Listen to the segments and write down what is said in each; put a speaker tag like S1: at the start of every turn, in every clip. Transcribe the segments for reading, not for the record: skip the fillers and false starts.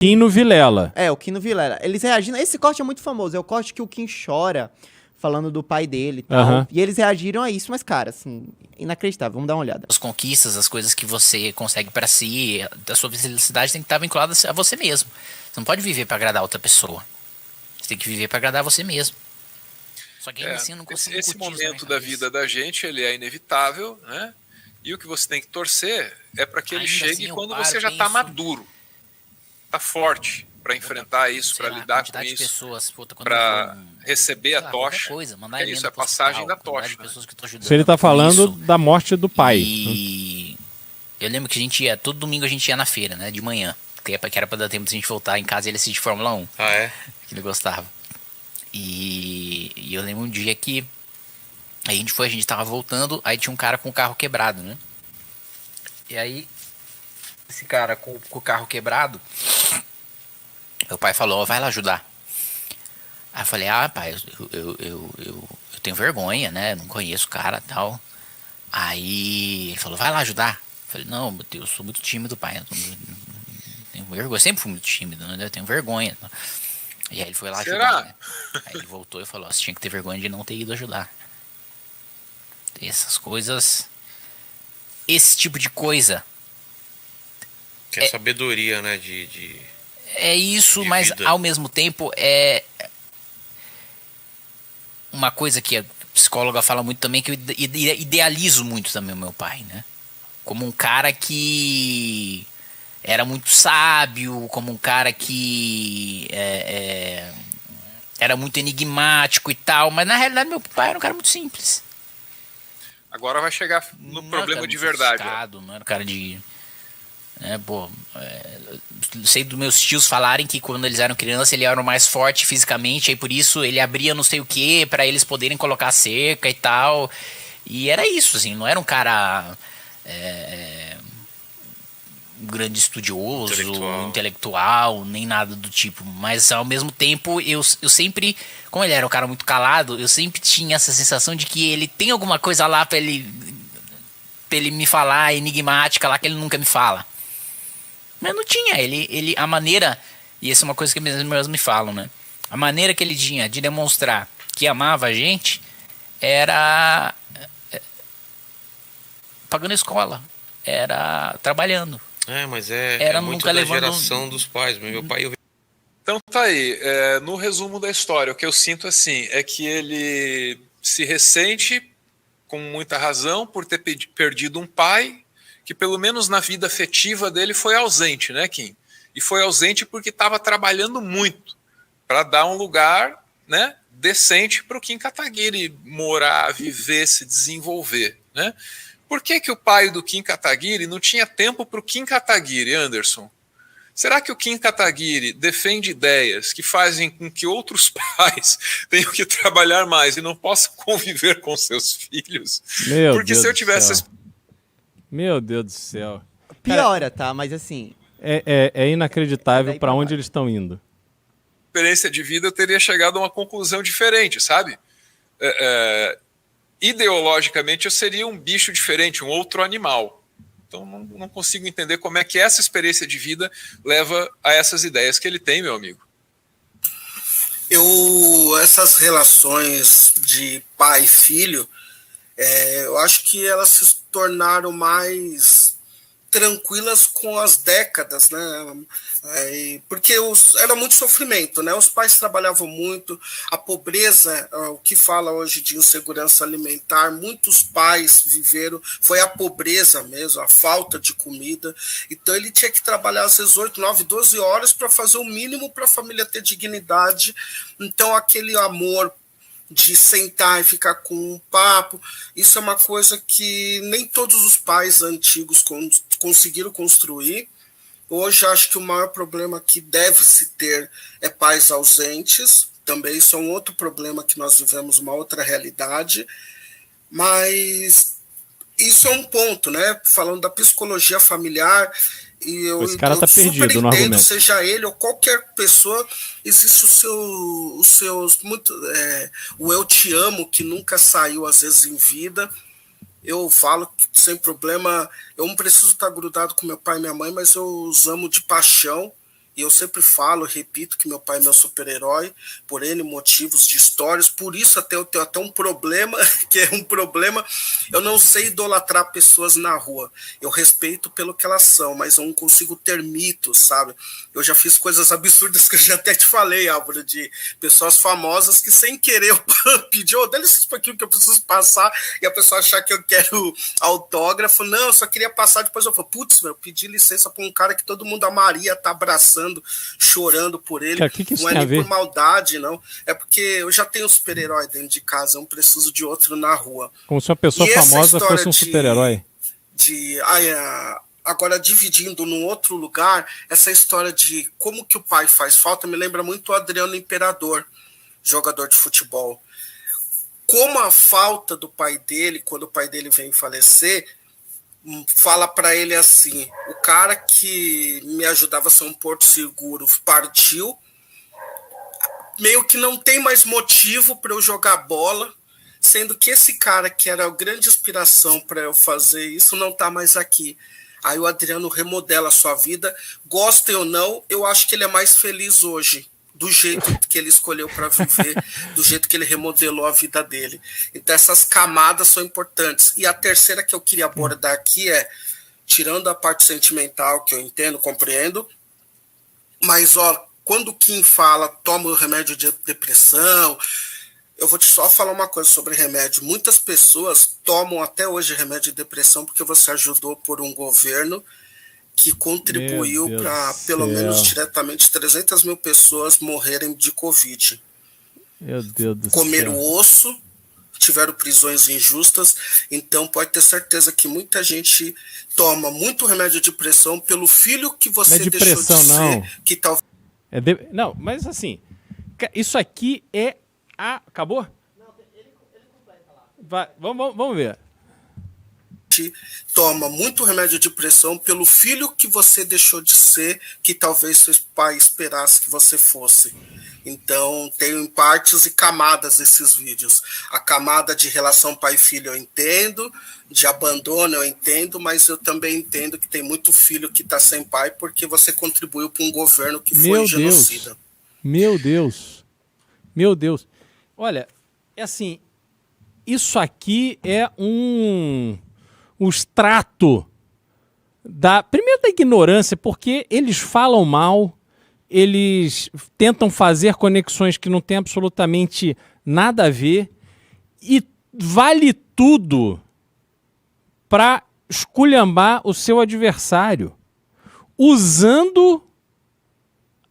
S1: Quino Vilela.
S2: O Quino Vilela. Eles reagindo. Esse corte é muito famoso. É o corte que o Kim chora falando do pai dele e tal. E eles reagiram a isso, mas, cara, assim, inacreditável. Vamos dar uma olhada.
S3: As conquistas, as coisas que você consegue pra si, a sua felicidade tem que estar vinculada a você mesmo. Você não pode viver pra agradar outra pessoa. Você tem que viver pra agradar você mesmo. Só que ainda assim eu não consigo
S4: esse momento da vida da gente, ele é inevitável, né? E o que você tem que torcer é para que ele chegue assim, quando você já tá maduro, tá forte para enfrentar isso, para lidar com isso, para receber a tocha.
S3: Coisa,
S4: é isso, é a passagem da tocha.
S1: Se ele tá falando da morte do pai.
S3: E eu lembro que a gente ia, todo domingo a gente ia na feira, né, de manhã, que era pra dar tempo de a gente voltar em casa e ele assistir Fórmula 1.
S5: Ah, é?
S3: Que ele gostava. E eu lembro um dia que a gente tava voltando, aí tinha um cara com o carro quebrado, né? E aí, esse cara com o carro quebrado, meu pai falou, vai lá ajudar. Aí eu falei, pai, eu tenho vergonha, né? Não conheço o cara e tal. Aí ele falou, vai lá ajudar. Eu falei, não, meu Deus, eu sou muito tímido, pai. Eu tenho vergonha, eu sempre fui muito tímido, né? Eu tenho vergonha. E aí ele foi lá ajudar, né? Aí ele voltou e falou, você tinha que ter vergonha de não ter ido ajudar. Essas coisas, esse tipo de coisa.
S5: Que é sabedoria, né?
S3: É isso, mas
S5: vida.
S3: Ao mesmo tempo é uma coisa que a psicóloga fala muito também, que eu idealizo muito também o meu pai, né? Como um cara que era muito sábio, como um cara que era muito enigmático e tal, mas na realidade meu pai era um cara muito simples.
S4: Agora vai chegar no problema de verdade.
S3: Não era um cara de... sei dos meus tios falarem que quando eles eram crianças ele era o mais forte fisicamente, aí por isso ele abria não sei o que pra eles poderem colocar cerca e tal, e era isso, assim, não era um cara um grande estudioso, intelectual, nem nada do tipo, mas ao mesmo tempo eu sempre, como ele era um cara muito calado, eu sempre tinha essa sensação de que ele tem alguma coisa lá pra ele me falar, enigmática lá, que ele nunca me fala. Mas não tinha, a maneira, e essa é uma coisa que meus irmãos me falam, né? A maneira que ele tinha de demonstrar que amava a gente era pagando a escola, era trabalhando.
S5: Mas era muito da geração dos pais. Meu pai...
S4: Então tá aí, no resumo da história, o que eu sinto assim, é que ele se ressente com muita razão por ter perdido um pai que pelo menos na vida afetiva dele foi ausente, né, Kim? E foi ausente porque estava trabalhando muito para dar um lugar, né, decente para o Kim Kataguiri morar, viver, se desenvolver, né? Por que o pai do Kim Kataguiri não tinha tempo para o Kim Kataguiri, Anderson? Será que o Kim Kataguiri defende ideias que fazem com que outros pais tenham que trabalhar mais e não possam conviver com seus filhos? Porque se eu tivesse...
S1: Meu Deus do céu.
S2: Piora, tá? Mas assim...
S1: É inacreditável para onde eles estão indo.
S4: Experiência de vida, eu teria chegado a uma conclusão diferente, sabe? Ideologicamente, eu seria um bicho diferente, um outro animal. Então, não consigo entender como é que essa experiência de vida leva a essas ideias que ele tem, meu amigo.
S6: Essas relações de pai e filho, eu acho que elas se tornaram mais tranquilas com as décadas, né? Porque era muito sofrimento, né? Os pais trabalhavam muito, a pobreza, o que fala hoje de insegurança alimentar, muitos pais viveram, foi a pobreza mesmo, a falta de comida, então ele tinha que trabalhar às vezes 8, 9, 12 horas para fazer o mínimo para a família ter dignidade, então aquele amor de sentar e ficar com um papo, isso é uma coisa que nem todos os pais antigos conseguiram construir. Hoje acho que o maior problema que deve-se ter é pais ausentes, também isso é um outro problema que nós vivemos, uma outra realidade, mas isso é um ponto, né? Falando da psicologia familiar,
S1: esse cara tá perdido no argumento.
S6: Seja ele ou qualquer pessoa, existe o eu te amo que nunca saiu às vezes em vida. Eu falo sem problema, eu não preciso estar grudado com meu pai e minha mãe, mas eu os amo de paixão E eu sempre falo, repito, que meu pai é meu super-herói, por N motivos de histórias, por isso até eu tenho até um problema, que é um problema, eu não sei idolatrar pessoas na rua. Eu respeito pelo que elas são, mas eu não consigo ter mitos, sabe? Eu já fiz coisas absurdas que eu já até te falei, Álvaro, de pessoas famosas que sem querer eu pedi, dá licença um pouquinho que eu preciso passar, e a pessoa achar que eu quero autógrafo. Não, eu só queria passar, depois eu falo, putz, eu pedi licença para um cara que todo mundo amaria, tá abraçando, chorando por ele.
S1: Cara, que
S6: não é nem por maldade, não. É porque eu já tenho um super-herói dentro de casa, eu não preciso de outro na rua.
S1: Como se uma pessoa famosa fosse um super-herói.
S6: Agora, dividindo num outro lugar, essa história de como que o pai faz falta me lembra muito o Adriano Imperador, jogador de futebol. Como a falta do pai dele, quando o pai dele vem falecer, fala para ele assim, o cara que me ajudava a ser um porto seguro partiu, meio que não tem mais motivo para eu jogar bola, sendo que esse cara que era a grande inspiração para eu fazer isso não está mais aqui. Aí o Adriano remodela a sua vida, gostem ou não, eu acho que ele é mais feliz hoje, do jeito que ele escolheu para viver, do jeito que ele remodelou a vida dele. Então essas camadas são importantes. E a terceira que eu queria abordar aqui é, tirando a parte sentimental, que eu entendo, compreendo, mas quando o Kim fala, toma o remédio de depressão, eu vou te só falar uma coisa sobre remédio. Muitas pessoas tomam até hoje remédio de depressão porque você ajudou por um governo que contribuiu para, pelo menos diretamente, 300 mil pessoas morrerem de Covid.
S1: Meu Deus do céu.
S6: Comeram osso, tiveram prisões injustas, então pode ter certeza que muita gente toma muito remédio de depressão pelo filho que você deixou de ser. Que talvez...
S1: Não, mas assim, isso aqui é... acabou? Não, ele completa lá. Vamos ver.
S6: Toma muito remédio de depressão pelo filho que você deixou de ser, que talvez seu pai esperasse que você fosse. Então, tem partes e camadas esses vídeos. A camada de relação pai-filho eu entendo, de abandono eu entendo, mas eu também entendo que tem muito filho que está sem pai porque você contribuiu para um governo que foi genocida.
S1: Meu Deus. Meu Deus. Olha, é assim, isso aqui é um extrato primeiro da ignorância, porque eles falam mal, eles tentam fazer conexões que não tem absolutamente nada a ver e vale tudo para esculhambar o seu adversário, usando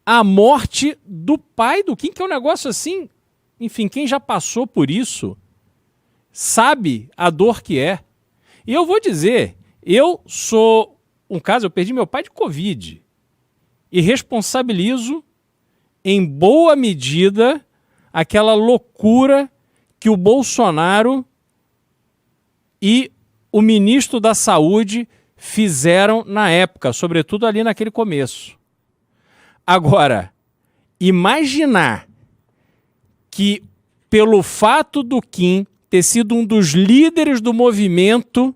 S1: a morte do pai do Kim, que é um negócio assim, enfim, quem já passou por isso sabe a dor que é. E eu vou dizer, eu sou um caso, eu perdi meu pai de Covid e responsabilizo em boa medida aquela loucura que o Bolsonaro e o ministro da Saúde fizeram na época, sobretudo ali naquele começo. Agora, imaginar que pelo fato do Kim ter sido um dos líderes do movimento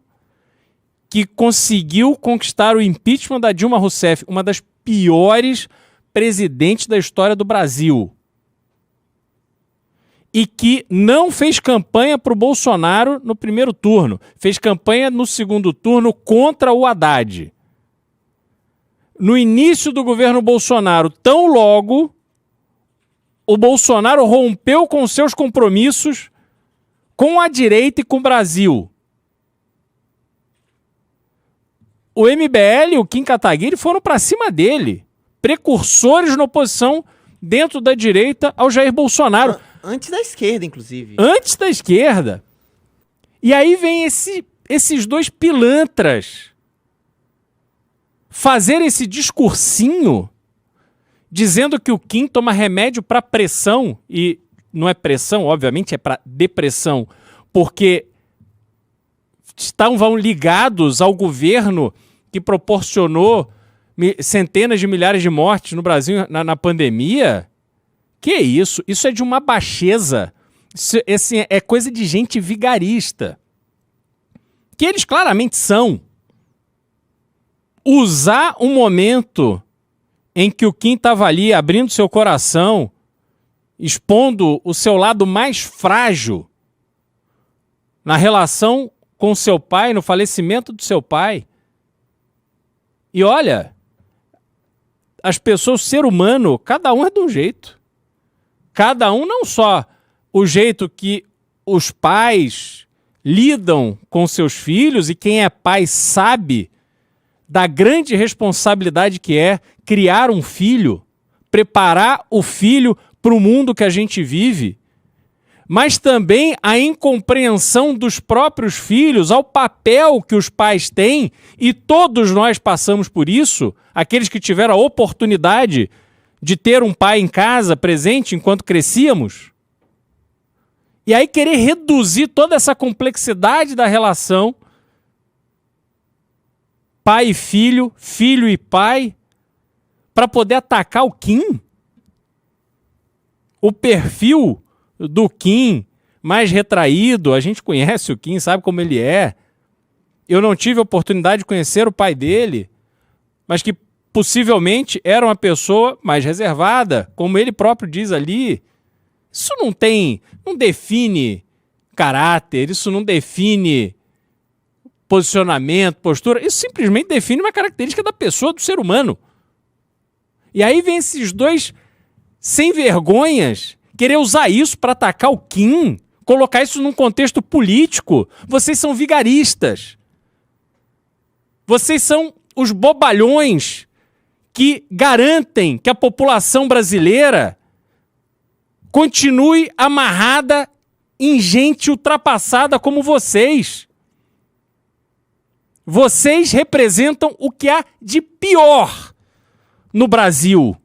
S1: que conseguiu conquistar o impeachment da Dilma Rousseff, uma das piores presidentes da história do Brasil, e que não fez campanha para o Bolsonaro no primeiro turno, fez campanha no segundo turno contra o Haddad. No início do governo Bolsonaro, tão logo, o Bolsonaro rompeu com seus compromissos com a direita e com o Brasil. O MBL e o Kim Kataguiri foram para cima dele, precursores na oposição dentro da direita ao Jair Bolsonaro.
S2: Antes da esquerda, inclusive.
S1: Antes da esquerda. E aí vem esses dois pilantras fazer esse discursinho dizendo que o Kim toma remédio para pressão, e não é pressão, obviamente, é para depressão, porque estavam ligados ao governo que proporcionou centenas de milhares de mortes no Brasil na pandemia. Que isso? Isso é de uma baixeza. Isso, assim, é coisa de gente vigarista. Que eles claramente são. Usar um momento em que o Kim estava ali abrindo seu coração, expondo o seu lado mais frágil na relação com seu pai, no falecimento do seu pai. E olha, as pessoas, o ser humano, cada um é de um jeito. Cada um, não só o jeito que os pais lidam com seus filhos, e quem é pai sabe da grande responsabilidade que é criar um filho, preparar o filho para o mundo que a gente vive, mas também a incompreensão dos próprios filhos ao papel que os pais têm, e todos nós passamos por isso, aqueles que tiveram a oportunidade de ter um pai em casa presente enquanto crescíamos. E aí querer reduzir toda essa complexidade da relação pai e filho, filho e pai, para poder atacar o Kim. O perfil do Kim mais retraído, a gente conhece o Kim, sabe como ele é. Eu não tive a oportunidade de conhecer o pai dele, mas que possivelmente era uma pessoa mais reservada, como ele próprio diz ali. Isso não define caráter, isso não define posicionamento, postura, isso simplesmente define uma característica da pessoa, do ser humano. E aí vem esses dois sem vergonhas querer usar isso para atacar o Kim, colocar isso num contexto político. Vocês são vigaristas. Vocês são os bobalhões que garantem que a população brasileira continue amarrada em gente ultrapassada como vocês. Vocês representam o que há de pior no Brasil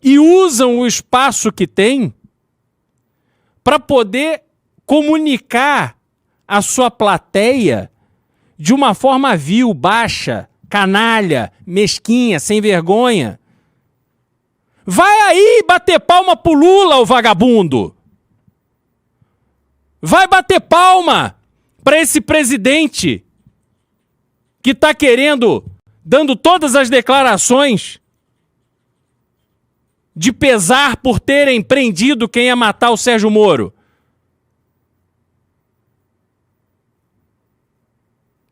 S1: e usam o espaço que têm para poder comunicar a sua plateia de uma forma vil, baixa, canalha, mesquinha, sem vergonha. Vai aí bater palma pro Lula, ô vagabundo! Vai bater palma para esse presidente que está querendo, dando todas as declarações de pesar por terem prendido quem ia matar o Sérgio Moro.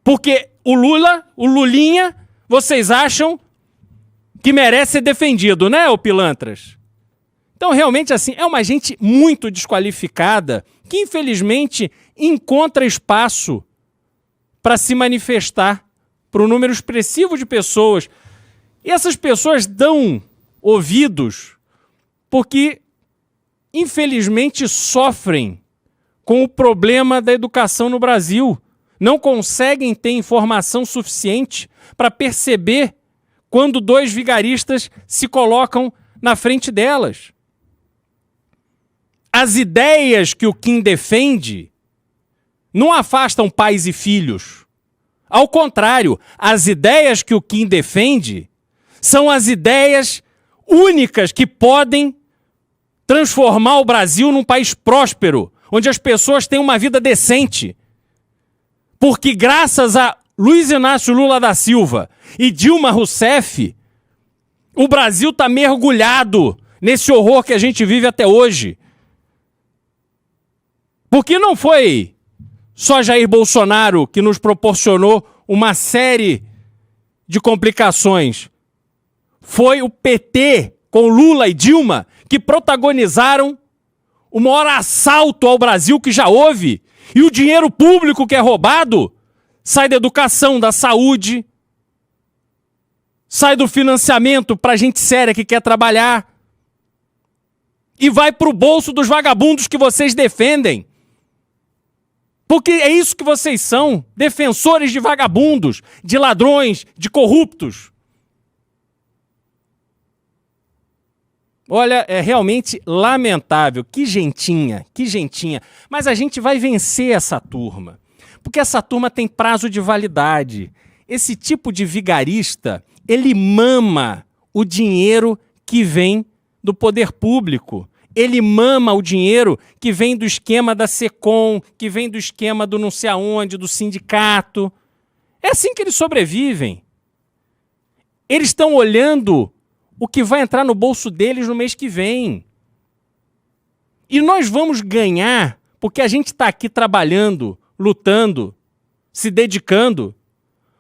S1: Porque o Lula, o Lulinha, vocês acham que merece ser defendido, né, ô pilantras? Então, realmente, assim, é uma gente muito desqualificada que, infelizmente, encontra espaço para se manifestar para um número expressivo de pessoas. E essas pessoas dão ouvidos porque, infelizmente, sofrem com o problema da educação no Brasil. Não conseguem ter informação suficiente para perceber quando dois vigaristas se colocam na frente delas. As ideias que o Kim defende não afastam pais e filhos. Ao contrário, as ideias que o Kim defende são as ideias únicas que podem transformar o Brasil num país próspero, onde as pessoas têm uma vida decente. Porque graças a Luiz Inácio Lula da Silva e Dilma Rousseff, o Brasil está mergulhado nesse horror que a gente vive até hoje. Porque não foi só Jair Bolsonaro que nos proporcionou uma série de complicações. Foi o PT, com Lula e Dilma, que protagonizaram o maior assalto ao Brasil que já houve. E o dinheiro público que é roubado sai da educação, da saúde, sai do financiamento para gente séria que quer trabalhar e vai para o bolso dos vagabundos que vocês defendem. Porque é isso que vocês são, defensores de vagabundos, de ladrões, de corruptos. Olha, é realmente lamentável. Que gentinha, que gentinha. Mas a gente vai vencer essa turma. Porque essa turma tem prazo de validade. Esse tipo de vigarista, ele mama o dinheiro que vem do poder público. Ele mama o dinheiro que vem do esquema da SECOM, que vem do esquema do não sei aonde, do sindicato. É assim que eles sobrevivem. Eles estão olhando o que vai entrar no bolso deles no mês que vem. E nós vamos ganhar porque a gente está aqui trabalhando, lutando, se dedicando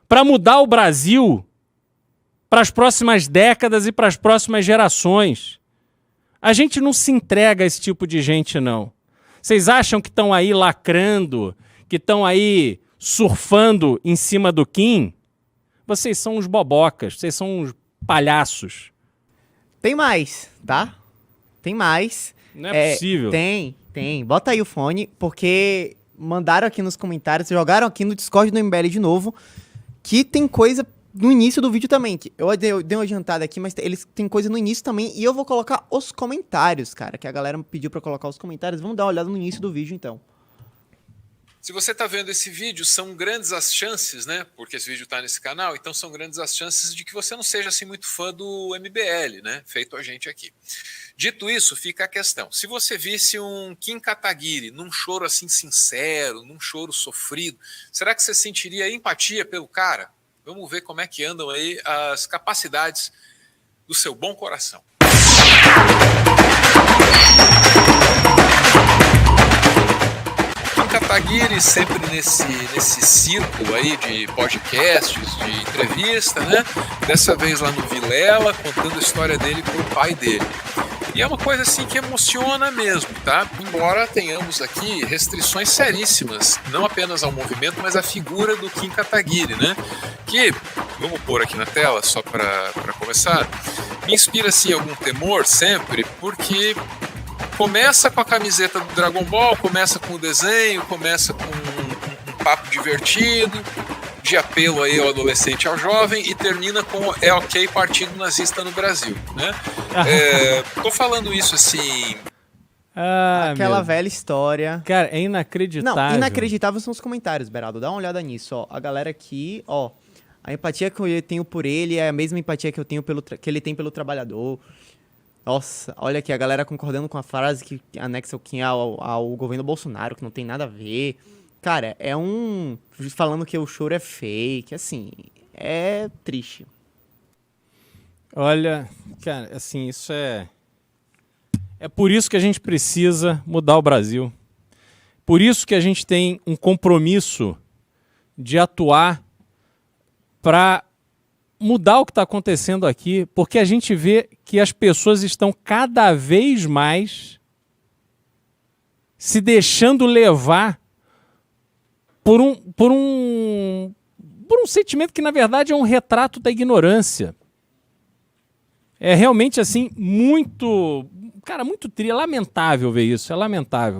S1: para mudar o Brasil para as próximas décadas e para as próximas gerações. A gente não se entrega a esse tipo de gente, não. Vocês acham que estão aí lacrando, que estão aí surfando em cima do Kim? Vocês são uns bobocas, vocês são uns palhaços.
S2: Tem mais, tá? Tem mais.
S1: Não é possível.
S2: Tem. Bota aí o fone, porque mandaram aqui nos comentários, jogaram aqui no Discord do MBL de novo, que tem coisa no início do vídeo também. Que eu dei uma adiantada aqui, mas eles têm coisa no início também, e eu vou colocar os comentários, cara, que a galera pediu pra colocar os comentários. Vamos dar uma olhada no início do vídeo, então.
S4: Se você está vendo esse vídeo, são grandes as chances, né? Porque esse vídeo está nesse canal, então são grandes as chances de que você não seja assim muito fã do MBL, né? Feito a gente aqui. Dito isso, fica a questão. Se você visse um Kim Kataguiri num choro assim sincero, num choro sofrido, será que você sentiria empatia pelo cara? Vamos ver como é que andam aí as capacidades do seu bom coração. Kataguiri sempre nesse círculo aí de podcasts, de entrevista, né? Dessa vez lá no Vilela, contando a história dele pro pai dele. E é uma coisa assim que emociona mesmo, tá? Embora tenhamos aqui restrições seríssimas, não apenas ao movimento, mas à figura do Kim Kataguiri, né? Que, vamos pôr aqui na tela só para começar, me inspira assim algum temor sempre, porque começa com a camiseta do Dragon Ball, começa com o desenho, começa com um papo divertido, de apelo aí ao adolescente e ao jovem, e termina com é ok Partido Nazista no Brasil, né? Tô falando isso assim...
S2: Aquela velha história.
S1: Cara, é inacreditável.
S2: Não, inacreditável são os comentários, Beraldo. Dá uma olhada nisso, ó. A galera aqui, ó. A empatia que eu tenho por ele é a mesma empatia que eu tenho que ele tem pelo trabalhador. Nossa, olha aqui, a galera concordando com a frase que anexa o Kim ao governo Bolsonaro, que não tem nada a ver. Cara, falando que o choro é fake, assim, é triste.
S1: Olha, cara, assim, isso é por isso que a gente precisa mudar o Brasil. Por isso que a gente tem um compromisso de atuar para mudar o que está acontecendo aqui, porque a gente vê que as pessoas estão cada vez mais se deixando levar por um sentimento que, na verdade, é um retrato da ignorância. É realmente, assim, muito triste, é lamentável ver isso, é lamentável.